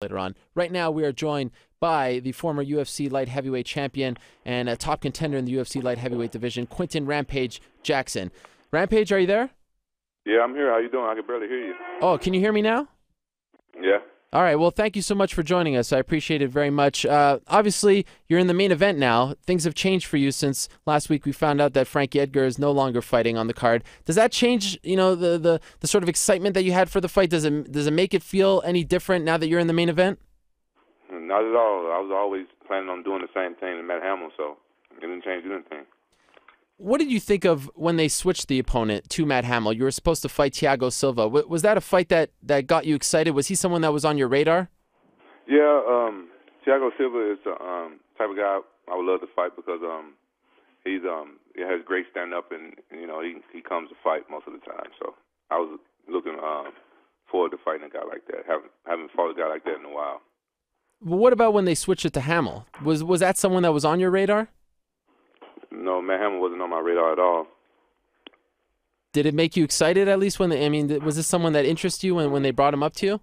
later on. Right now, we are joined by the former UFC light heavyweight champion and a top contender in the UFC light heavyweight division, Quinton Rampage Jackson. Rampage, are you there? Yeah, I'm here. How you doing? I can barely hear you. Oh, can you hear me now? Yeah. All right. Well, thank you so much for joining us. I appreciate it very much. Obviously, you're in the main event now. Things have changed for you since last week we found out that Frankie Edgar is no longer fighting on the card. Does that change, the sort of excitement that you had for the fight? Does it make it feel any different now that you're in the main event? Not at all. I was always planning on doing the same thing to Matt Hamill, so it didn't change anything. What did you think of when they switched the opponent to Matt Hamill? You were supposed to fight Thiago Silva. Was that a fight that got you excited? Was he someone that was on your radar? Yeah, Thiago Silva is the type of guy I would love to fight because he has great stand-up and he comes to fight most of the time. So I was looking forward to fighting a guy like that. Haven't fought a guy like that in a while. Well, what about when they switched it to Hamill? Was that someone that was on your radar? No, Matt Hamill wasn't on my radar at all. Did it make you excited at least was this someone that interested you when they brought him up to you?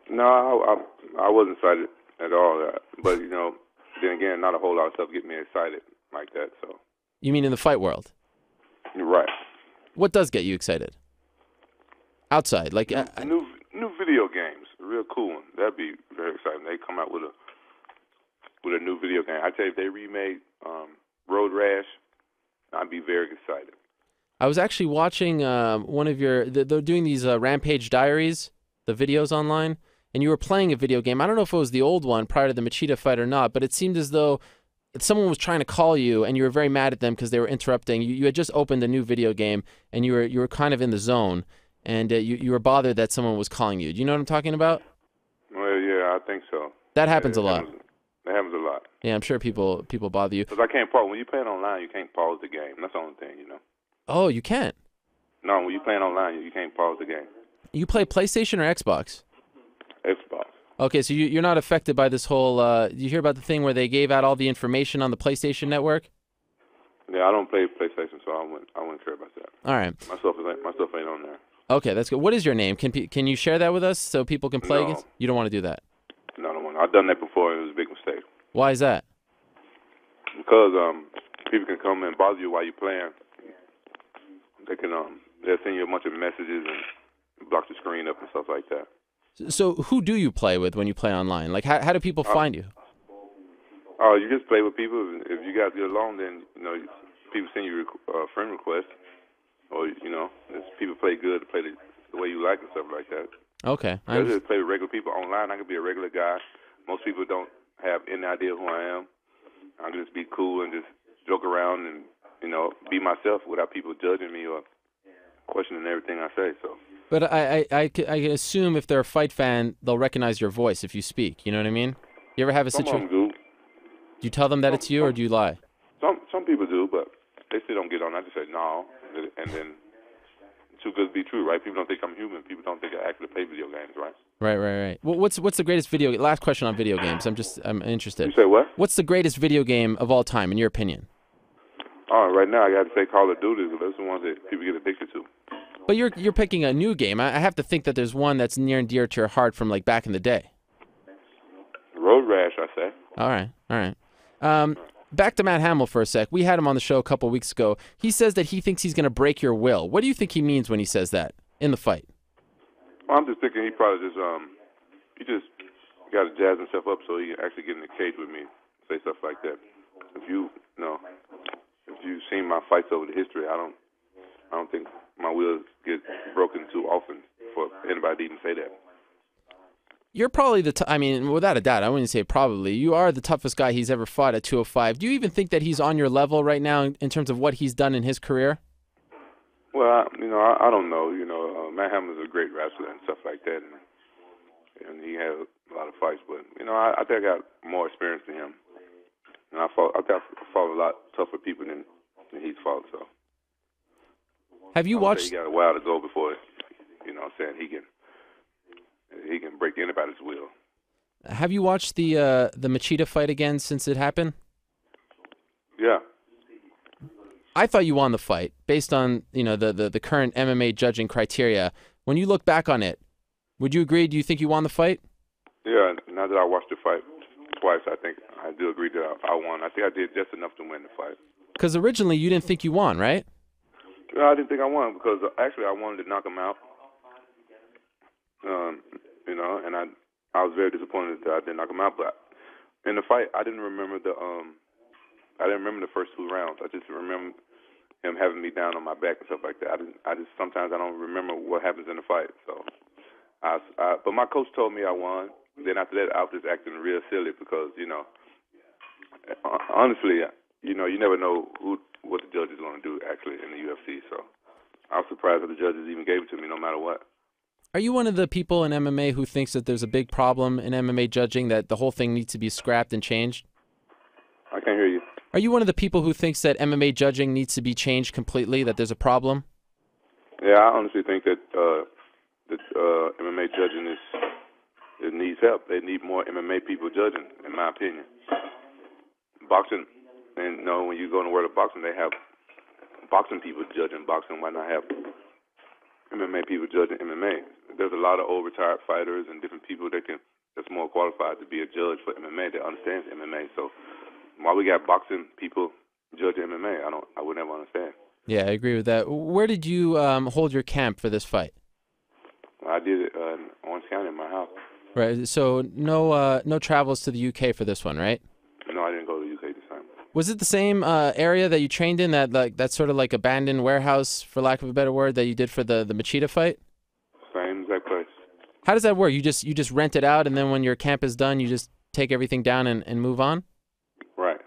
No, I wasn't excited at all. But, then again, not a whole lot of stuff get me excited like that. So. You mean in the fight world? You're right. What does get you excited? Outside, like new video games, a real cool one. That'd be very exciting. They come out with a new video game. I tell you, if they remade Road Rash, I'd be very excited. I was actually watching one of they're doing these Rampage Diaries, the videos online, and you were playing a video game. I don't know if it was the old one prior to the Machida fight or not, but it seemed as though someone was trying to call you and you were very mad at them because they were interrupting. You had just opened a new video game and you were kind of in the zone, and you were bothered that someone was calling you. Do you know what I'm talking about? Well, yeah, I think so. That happens a lot. That happens a lot. Yeah, I'm sure people bother you. Because I can't pause. When you're playing online, you can't pause the game. That's the only thing, Oh, you can't? No, when you're playing online, you can't pause the game. You play PlayStation or Xbox? Xbox. Okay, so you're not affected by this whole, did you hear about the thing where they gave out all the information on the PlayStation Network? Yeah, I don't play PlayStation, so I wouldn't care about that. All right. My stuff ain't on there. Okay, that's good. What is your name? Can you share that with us so people can play against? You don't want to do that? No, I don't want to. I've done that before. It was a big mistake. Why is that? Because people can come and bother you while you're playing. They can they'll send you a bunch of messages and block the screen up and stuff like that. So who do you play with when you play online? Like how do people find you? Oh, you just play with people. If you guys get along, then people send you friend requests, or if people play good, play the way you like and stuff like that. Okay. I just play with regular people online. I can be a regular guy. Most people don't have any idea who I am. I can just be cool and just joke around and be myself without people judging me or questioning everything I say. So. But I can assume if they're a fight fan, they'll recognize your voice if you speak. You know what I mean? You ever have a situation? Some of them do. Do you tell them that it's you, or do you lie? Some people do, but they still don't get on. I just say no, and then too good to be true, right? People don't think I'm human. People don't think I actually play video games, right? Right. Well, what's the greatest video? Last question on video games. I'm interested. You say what? What's the greatest video game of all time, in your opinion? Right now I got to say Call of Duty because that's the ones that people get addicted to. But you're picking a new game. I have to think that there's one that's near and dear to your heart from like back in the day. Road Rash, I say. All right. Back to Matt Hamill for a sec. We had him on the show a couple weeks ago. He says that he thinks he's going to break your will. What do you think he means when he says that in the fight? Well, I'm just thinking he probably just got to jazz himself up so he can actually get in the cage with me, say stuff like that. If you've seen my fights over the history, I don't think my will get broken too often for anybody to even say that. You're probably without a doubt, I wouldn't say probably, you are the toughest guy he's ever fought at 205. Do you even think that he's on your level right now in terms of what he's done in his career? Well, I don't know. Matt Hamill's a great wrestler and stuff like that, and he had a lot of fights. But I think I got more experience than him, and I fought a lot tougher people than he's fought. So, have you watched? He got a while to go before, saying he can break anybody's will. Have you watched the Machida fight again since it happened? Yeah. I thought you won the fight based on the current MMA judging criteria. When you look back on it, would you agree? Do you think you won the fight? Yeah, now that I watched the fight twice, I think I do agree that I won. I think I did just enough to win the fight. Because originally you didn't think you won, right? No, I didn't think I won because actually I wanted to knock him out. And I was very disappointed that I didn't knock him out. But in the fight, I didn't remember the first 2 rounds. I just remember him having me down on my back and stuff like that. Sometimes I don't remember what happens in the fight. So, but my coach told me I won. Then after that, I was just acting real silly because honestly, you never know what the judge is going to do actually in the UFC. So I was surprised that the judges even gave it to me, no matter what. Are you one of the people in MMA who thinks that there's a big problem in MMA judging, that the whole thing needs to be scrapped and changed? I can't hear you. Are you one of the people who thinks that MMA judging needs to be changed completely, that there's a problem? Yeah, I honestly think that MMA judging it needs help. They need more MMA people judging, in my opinion. Boxing, and when you go in the world of boxing, they have boxing people judging boxing. Why not have MMA people judging MMA? There's a lot of old retired fighters and different people that's more qualified to be a judge for MMA that understands MMA. So why we got boxing people judging MMA? I would never understand. Yeah, I agree with that. Where did you hold your camp for this fight? I did it in Orange County in my house. Right. So no travels to the UK for this one, right? No, I didn't go to the UK this time. Was it the same area that you trained in, that sort of like abandoned warehouse, for lack of a better word, that you did for the Machida fight? Same exact place. How does that work? You just rent it out, and then when your camp is done, you just take everything down and move on? Right.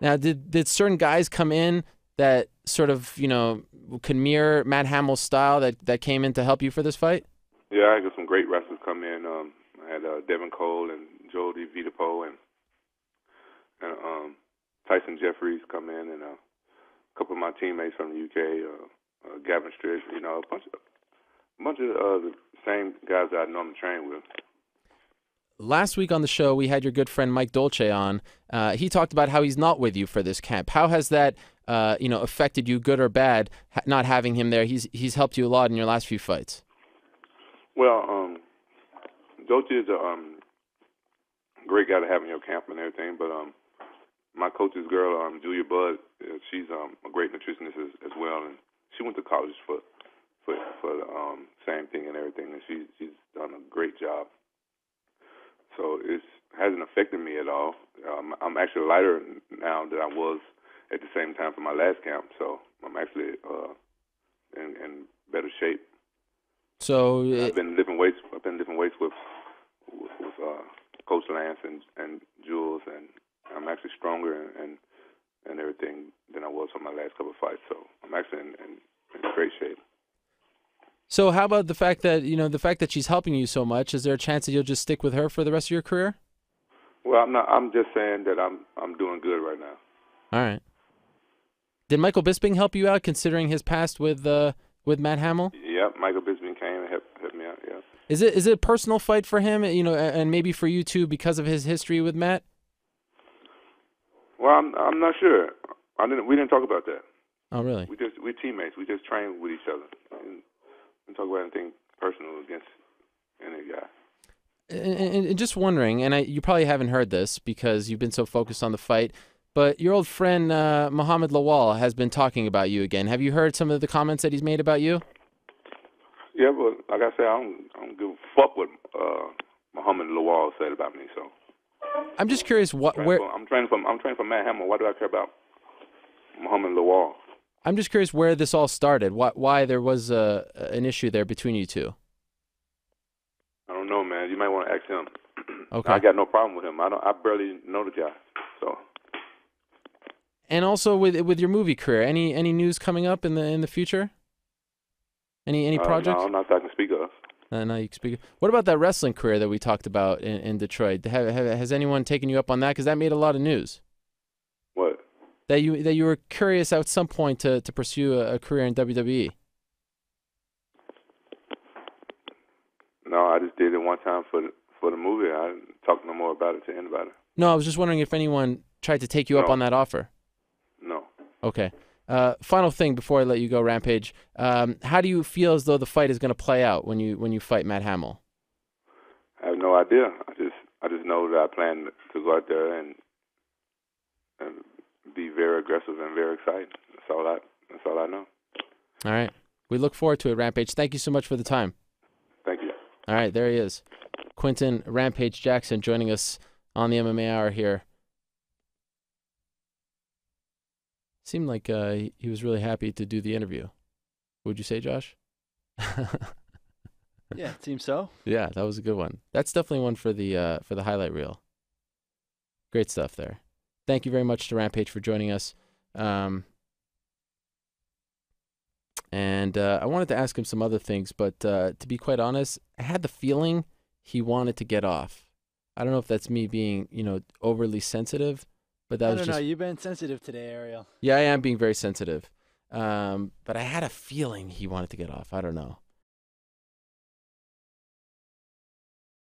Now, did certain guys come in that sort of, could mirror Matt Hamill's style that came in to help you for this fight? Yeah, I got some great wrestlers come in. I had Devin Cole and Joel DeVito and Tyson Jeffries come in, and a couple of my teammates from the UK, Gavin Strish, a bunch of the same guys that I normally train with. Last week on the show, we had your good friend Mike Dolce on. He talked about how he's not with you for this camp. How has that, affected you, good or bad, not having him there? He's helped you a lot in your last few fights. Well, Dolce is a great guy to have in your camp and everything, but my coach's girl, Julia Budd, she's a great nutritionist as well, and she went to college for the same thing and everything, and she's done a great job. So it hasn't affected me at all. I'm actually lighter now than I was at the same time for my last camp, so I'm actually in better shape. So I've been lifting weights. With Coach Lance and Jules, and I'm actually stronger and everything than I was for my last couple of fights. So I'm actually in great shape. So how about the fact that she's helping you so much? Is there a chance that you'll just stick with her for the rest of your career? Well, I'm not. I'm just saying that I'm doing good right now. All right. Did Michael Bisping help you out, considering his past with Matt Hamill? Yeah, Michael Bisping came and helped me out. Yeah. Is it a personal fight for him? And maybe for you too, because of his history with Matt. Well, I'm not sure. We didn't talk about that. Oh, really? We're teammates. We just train with each other. We didn't talk about anything personal against any guy. And just wondering, and you probably haven't heard this because you've been so focused on the fight, but your old friend Muhammad Lawal has been talking about you again. Have you heard some of the comments that he's made about you? Yeah, but like I said, I don't give a fuck what Muhammad Lawal said about me. So I'm just curious I'm training for Matt Hamill. Why do I care about Muhammad Lawal? I'm just curious where this all started. Why there was an issue there between you two. I don't know, man. You might want to ask him. Okay. I got no problem with him. I barely know the guy. So. And also with your movie career, any news coming up in the future? Any projects? No, not that I can speak of. No, you can speak. What about that wrestling career that we talked about in Detroit? Has anyone taken you up on that? Because that made a lot of news. What? That you were curious at some point to pursue a career in WWE. No, I just did it one time for the movie. I didn't talk no more about it to anybody. No, I was just wondering if anyone tried to take you up on that offer. No. Okay. Final thing before I let you go, Rampage. How do you feel as though the fight is going to play out when you fight Matt Hamill? I have no no idea. I just know that I plan to go out there and be very aggressive and very excited. That's all I know. All right. We look forward to it, Rampage. Thank you so much for the time. Thank you. All right, there he is. Quinton Rampage Jackson joining us on the MMA Hour here. Seemed like he was really happy to do the interview. Would you say, Josh? Yeah, it seems so. Yeah, that was a good one. That's definitely one for the highlight reel. Great stuff there. Thank you very much to Rampage for joining us. And I wanted to ask him some other things, but to be quite honest, I had the feeling he wanted to get off. I don't know if that's me being, overly sensitive, but that was just... I don't know. You've been sensitive today, Ariel. Yeah, I am being very sensitive. But I had a feeling he wanted to get off. I don't know.